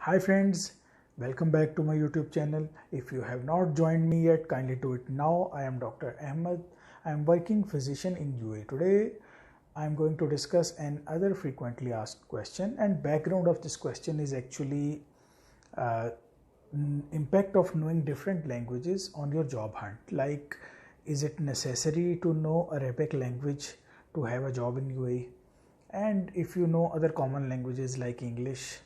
Hi friends, welcome back to my YouTube channel. If you have not joined me yet, kindly do it now. I am Dr. Ahmed. I am working physician in UAE. Today I am going to discuss another frequently asked question, and background of this question is actually uh, impact of knowing different languages on your job hunt. Like, is it necessary to know Arabic language to have a job in UAE? And if you know other common languages like English,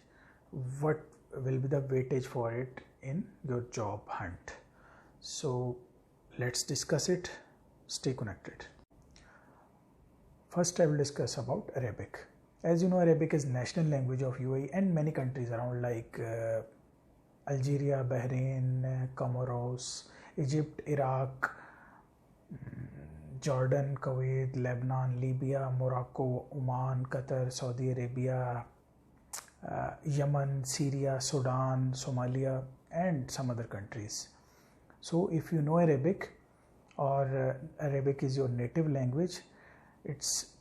what will be the weightage for it in your job hunt? So let's discuss it. Stay connected. First I will discuss about Arabic. As you know, Arabic is national language of UAE and many countries around like Algeria, Bahrain, Comoros, Egypt, Iraq, Jordan, Kuwait, Lebanon, Libya, Morocco, Oman, Qatar, Saudi Arabia, Yemen, Syria, Sudan, Somalia, and some other countries. So if you know Arabic, or Arabic is your native language, it's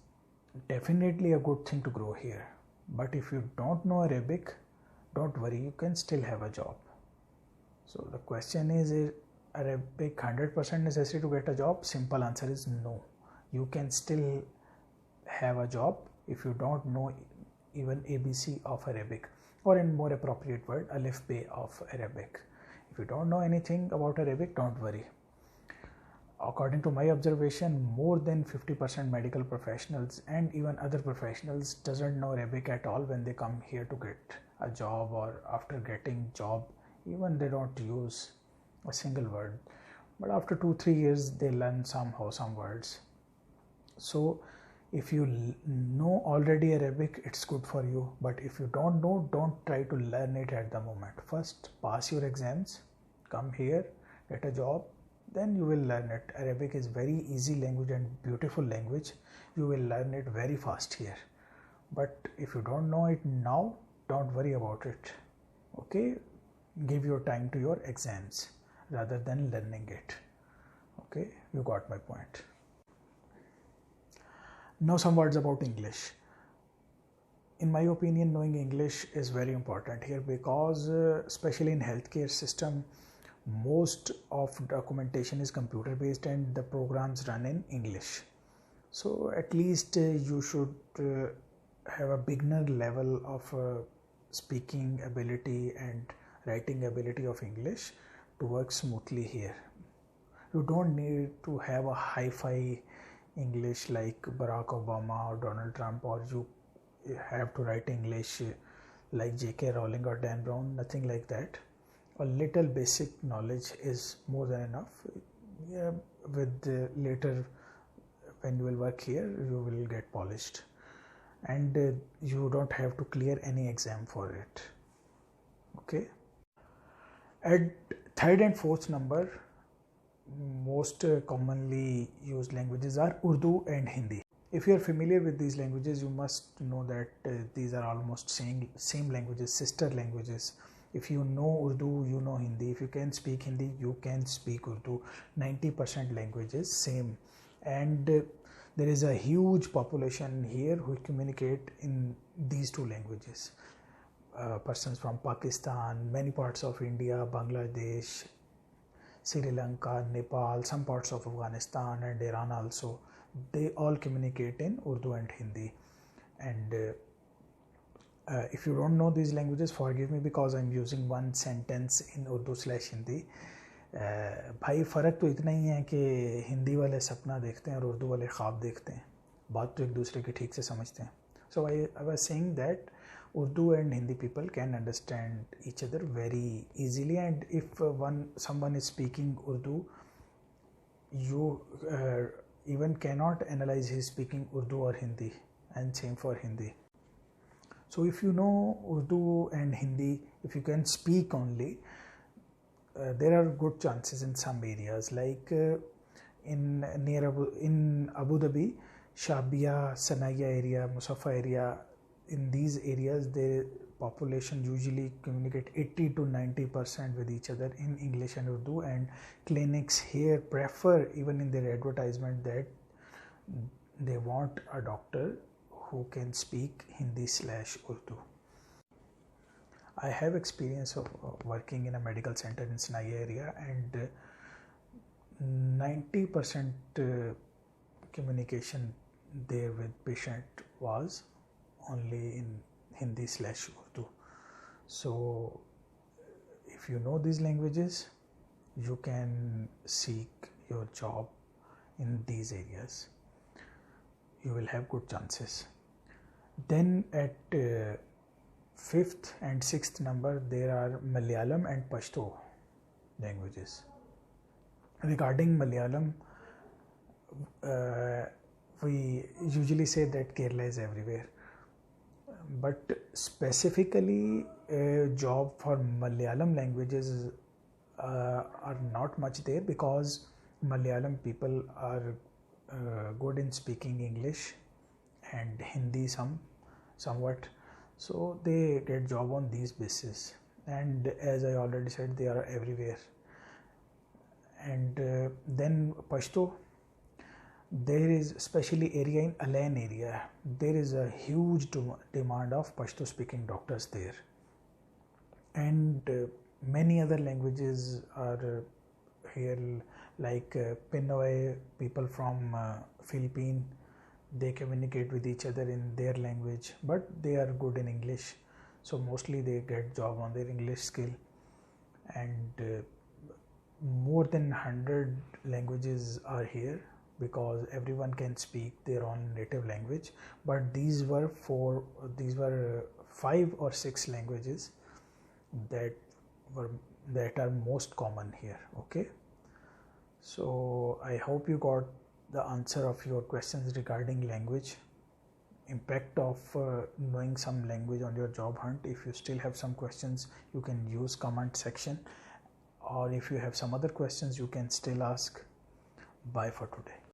definitely a good thing to grow here. But if you don't know Arabic, don't worry, you can still have a job. So the question is Arabic 100% necessary to get a job? Simple answer is no. You can still have a job if you don't know even ABC of Arabic, or in more appropriate word, Alif Be of Arabic. If you don't know anything about Arabic, don't worry. According to my observation, more than 50% medical professionals and even other professionals doesn't know Arabic at all when they come here to get a job, or after getting job, even they don't use a single word. But after 2-3 years, they learn somehow some words. So if you know already Arabic, it's good for you. But if you don't know, don't try to learn it at the moment. First pass your exams, come here, get a job, then you will learn it. Arabic is very easy language and beautiful language. You will learn it very fast here. But if you don't know it now, don't worry about it. Okay, give your time to your exams rather than learning it. Okay, you got my point. Now some words about English. In my opinion, knowing English is very important here because especially in healthcare system, most of documentation is computer based and the programs run in English. So at least you should have a beginner level of speaking ability and writing ability of English to work smoothly here. You don't need to have a hi-fi English like Barack Obama or Donald Trump, or you have to write English like J.K. Rowling or Dan Brown, nothing like that. A little basic knowledge is more than enough. Yeah, with later when you will work here, you will get polished, and you don't have to clear any exam for it. Okay. At third and fourth number, most commonly used languages are Urdu and Hindi. If you are familiar with these languages, you must know that these are almost same languages, sister languages. If you know Urdu, you know Hindi. If you can speak Hindi, you can speak Urdu. 90% languages same, and there is a huge population here who communicate in these two languages. Persons from Pakistan, many parts of India, Bangladesh, Sri Lanka, Nepal, some parts of Afghanistan and Iran also, they all communicate in Urdu and Hindi. And if you don't know these languages, forgive me because I'm using one sentence in Urdu/Hindi. भाई फ़र्क तो इतना ही है कि हिंदी वाले सपना देखते हैं और उर्दू वाले ख्वाब देखते हैं, बात तो एक दूसरे की ठीक से समझते हैं. So I was saying that Urdu and Hindi people can understand each other very easily, and if someone is speaking Urdu, you even cannot analyze his speaking Urdu or Hindi, and same for Hindi. So if you know Urdu and Hindi, if you can speak only, there are good chances in some areas like in Abu Dhabi, Shabia, Sanaya area, Musafa area. In these areas, the population usually communicate 80 to 90% with each other in English and Urdu, and clinics here prefer, even in their advertisement, that they want a doctor who can speak Hindi/Urdu. I have experience of working in a medical center in Sinai area, and 90% communication there with patient was only in Hindi/Urdu. So if you know these languages, you can seek your job in these areas. You will have good chances. Then at fifth and sixth number, there are Malayalam and Pashto languages. Regarding Malayalam, we usually say that Kerala is everywhere, but specifically a job for Malayalam languages are not much there, because Malayalam people are good in speaking English and Hindi somewhat, so they get job on these basis. And as I already said, they are everywhere. And then Pashto, there is especially area in Alain area, there is a huge demand of Pashto speaking doctors there. And many other languages are here, like Pinoy people from Philippines, they communicate with each other in their language, but they are good in English, so mostly they get job on their English skill. And more than 100 languages are here, because everyone can speak their own native language, but these were 5 or 6 languages that are most common here. Okay, so I hope you got the answer of your questions regarding language, impact of knowing some language on your job hunt. If you still have some questions, you can use comment section, or if you have some other questions, you can still ask. Bye for today.